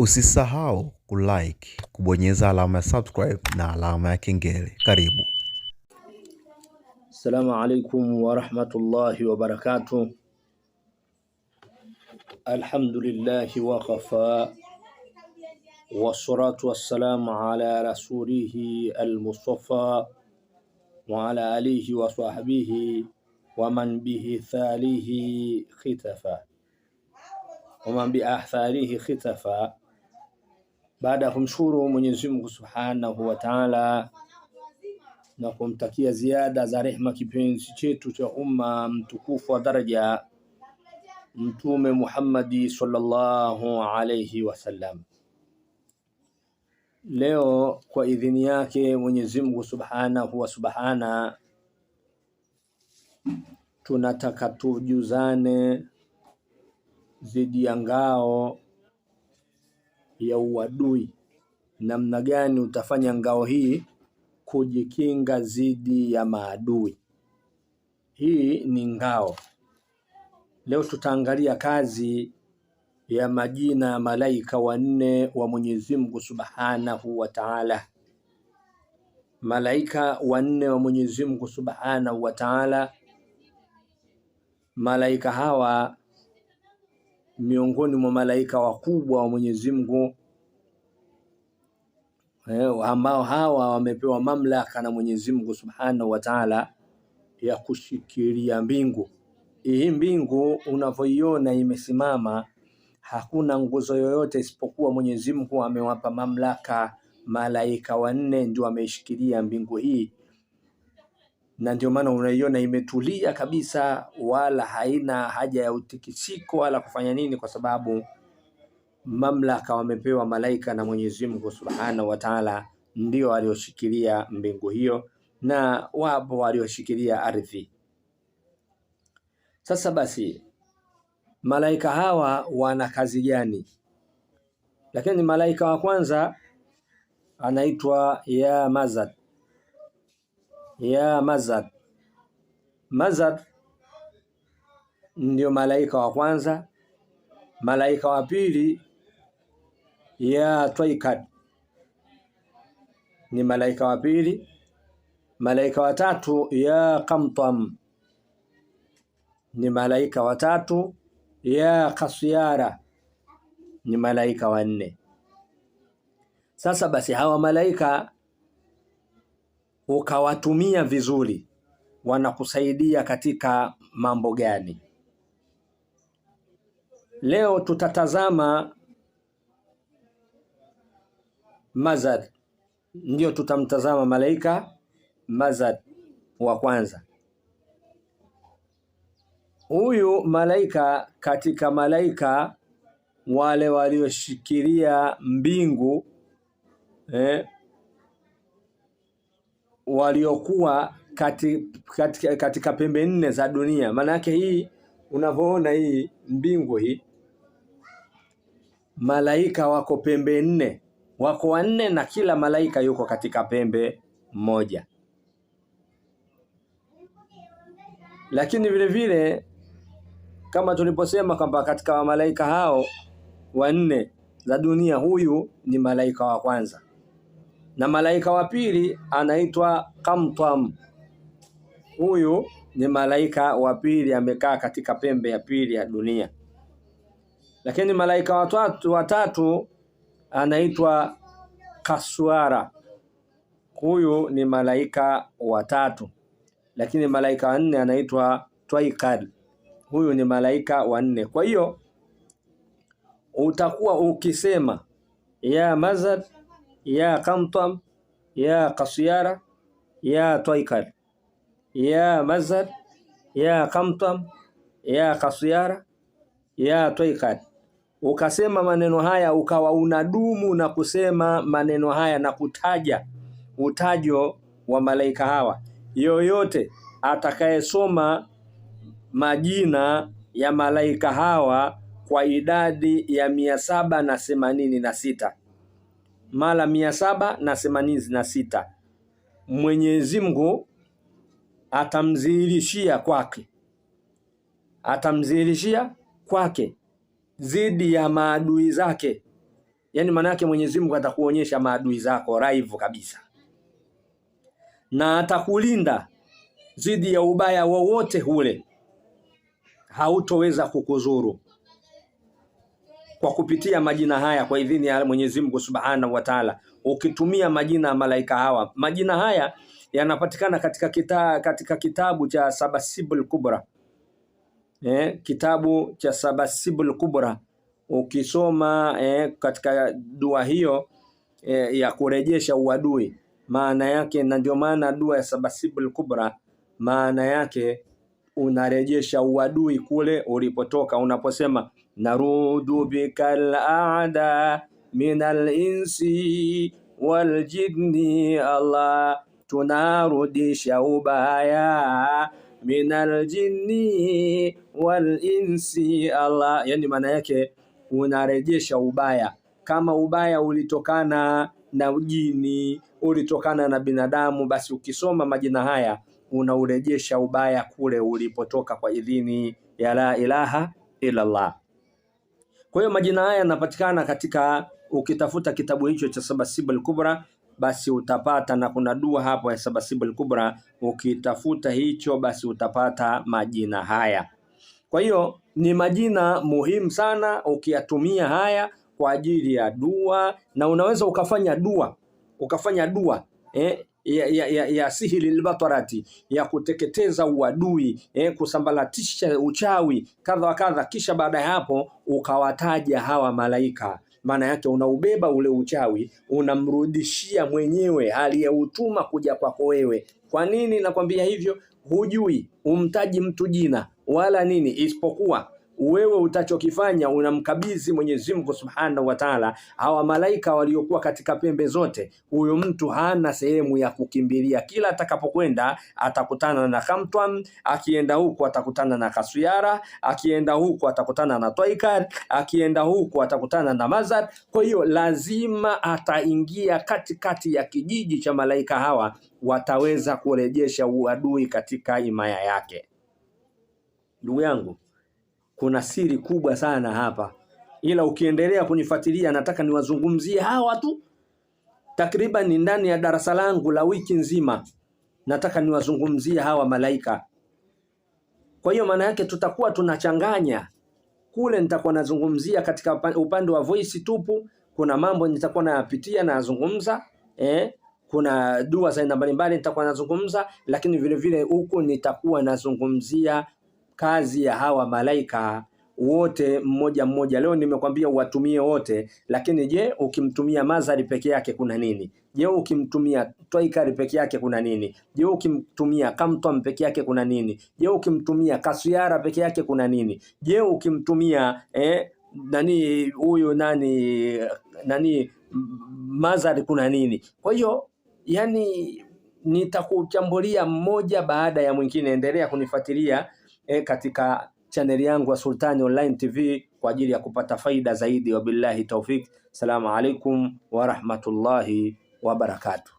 Usisahau kulike, kubonyeza alama ya subscribe na alama ya kengele. Karibu. Assalamu alaikum wa rahmatullahi wa barakatuh. Alhamdulillahi wa kafa. Wassalatu wassalamu ala rasulihi al-Mustafa wa ala alihi wa sahbihi wa man bihi thalihi khitafa. Wa man bi atharihi khitafa. Baada ya kumshukuru Mwenyezi Mungu Subhanahu wa Ta'ala na kumtakia ziada za rehema kipenzi chetu cha umma mtukufu wa daraja Mtume Muhammadi sallallahu alayhi wasallam. Leo kwa idhini yake Mwenyezi Mungu Subhanahu wa Subhana, tunataka tujuzane zidi ya ngao ya uadui, namna gani utafanya ngao hii kujikinga zidi ya maadui. Hii ni ngao. Leo tutaangalia kazi ya majina ya malaika wanne wa Mwenyezi Mungu Subhanahu wa Ta'ala. Malaika wanne wa Mwenyezi Mungu Subhanahu wa Ta'ala. Malaika hawa miongoni mwa malaika wakubwa wa Mwenyezi Mungu, ambao hawa wamepewa mamlaka na Mwenyezi Mungu Subhanahu wa Ta'ala ya kushikilia mbingu. Hii mbingu unavyoiona imesimama, hakuna nguzo yoyote isipokuwa Mwenyezi Mungu amewapa mamlaka malaika wanne, ndio ameishikilia mbingu hii. Na ndio maana unaiona imetulia kabisa, wala haina haja ya utikisiko wala kufanya nini, kwa sababu mamlaka wamepewa malaika na Mwenyezi Mungu Subhanahu wa Ta'ala, ndio walioshikilia mbingu hiyo, na wapo walioshikilia ardhi. Sasa basi, malaika hawa wana kazi gani? Lakini malaika wa kwanza anaitwa ya Mazad. Ya Mazad. Mazad ndio malaika wa kwanza. Malaika wa pili ya Twaikad ni malaika wa pili. Malaika wa tatu ya Qamtam ni malaika wa tatu. Ya Qasyara ni malaika wa nne. Sasa basi, hawa malaika ukawatumia vizuri, wanakusaidia katika mambo gani? Leo tutatazama Mazad, ndio tutamtazama malaika Mazad wa kwanza. Huyu malaika katika malaika wale walioshikilia mbingu, waliokuwa katika pembe nne za dunia. Maana yake hii unavyoona hii mbingu hii, malaika wako pembe nne, wako wanne, na kila malaika yuko katika pembe moja. Lakini vile vile kama tuliposema kwamba katika malaika hao wanne za dunia, huyu ni malaika wa kwanza, na malaika wa pili anaitwa Qamtam. Huyu ni malaika wa pili, amekaa katika pembe ya pili ya dunia. Lakini malaika wa tatu anaitwa Kaswara. Huyu ni malaika wa tatu. Lakini malaika wa nne anaitwa Twaikad. Huyu ni malaika wa nne. Kwa hiyo utakuwa ukisema ya Mazad, ya Qamtam, ya Qasyara, ya Twaikad, ya Mazad, ya Qamtam, ya Qasyara, ya Twaikad. Ukasema maneno haya, ukawa unadumu na kusema maneno haya na kutaja utajo wa malaika hawa. Yoyote atakayesoma majina ya malaika hawa kwa idadi ya 786 mara 786, Mwenyezi Mungu atamdhihirishia kwake zidi ya maadui zake Yani maana yake Mwenyezi Mungu atakuonyesha maadui zako live kabisa, na atakulinda dhidi ya ubaya wowote ule, hautoweza kukuzuru kwa kupitia majina haya, kwa idhini ya Mwenyezi Mungu Subhanahu wa Ta'ala. Ukitumia majina ya malaika hawa, majina haya yanapatikana katika kitabu cha Sabasibul Kubra, kitabu cha Sabasibul Kubra. Ukisoma katika dua hiyo ya kurejesha uadui, maana yake, na ndio maana dua ya Sabasibul Kubra maana yake unarejesha uadui kule ulipotoka, unaposema narudu bikal aada minal insi wal jinni, Allah, tunarudisha ubaya minal jinni wal insi, Allah. Yani maana yake unarejesha ubaya, kama ubaya ulitokana na jini, ulitokana na binadamu, basi ukisoma majina haya unaurejesha ubaya kule ulipotoka kwa idhini ya la ilaha illa Allah. Kwa hiyo majina haya yanapatikana katika, ukitafuta kitabu hicho cha Sabasibul Kubra basi utapata, na kuna dua hapo ya Sabasibul Kubra, ukitafuta hicho basi utapata majina haya. Kwa hiyo ni majina muhimu sana, ukiyatumia haya kwa ajili ya dua, na unaweza ukafanya dua ya sihiri libatarati, ya kuteketeza uadui, kusambalatisha uchawi kadha wa kadha, kisha baada ya hapo ukawataja hawa malaika. Maana yake unaubeba ule uchawi, unamrudishia mwenyewe aliyeutuma kuja kwako wewe. Kwa nini nakwambia hivyo? Hujui umtaji mtu jina wala nini, isipokuwa wewe utachokifanya unamkabidhi Mwenyezi Mungu Subhanahu wa Ta'ala hawa malaika waliokuwa katika pembe zote. Huyo mtu hana sehemu ya kukimbilia, kila atakapokwenda atakutana na Khamtwan, akienda huko atakutana na Kasuyara, akienda huko atakutana na Toikar, akienda huko atakutana na Mazar. Kwa hiyo lazima ataingia katikati ya kijiji cha malaika hawa, wataweza kurejesha uadui katika himaya yake. Ndugu yangu, kuna siri kubwa sana hapa, ila ukiendelea kunifuatilia, nataka niwazungumzie hawa tu. Takriban ni ndani ya darasa langu la wiki nzima, nataka niwazungumzie hawa malaika. Kwa hiyo maana yake tutakuwa tunachanganya. Kule nitakuwa nazungumzia katika upande wa voice tupu, kuna mambo nitakuwa nayapitia na nazungumza, kuna dua za aina mbalimbali nitakuwa nazungumza, lakini vile vile huko nitakuwa nazungumzia kazi ya hawa malaika wote mmoja mmoja. Leo nimekwambia uwatumie wote, lakini je, ukimtumia Mazari peke yake kuna nini? Je, ukimtumia Toikari peke yake kuna nini? Je, ukimtumia Kamtom peke yake kuna nini? Je, ukimtumia Kasuyara peke yake kuna nini? Je, ukimtumia Mazari kuna nini? Kwa hiyo yani nitakuchambulia mmoja baada ya mwingine. Endelea kunifuatilia katika chaneli yangu wa Sultani Online TV kwa ajili ya kupata faida zaidi. Wabillahi tawfik. Assalamu alaikum wa rahmatullahi wa barakatuh.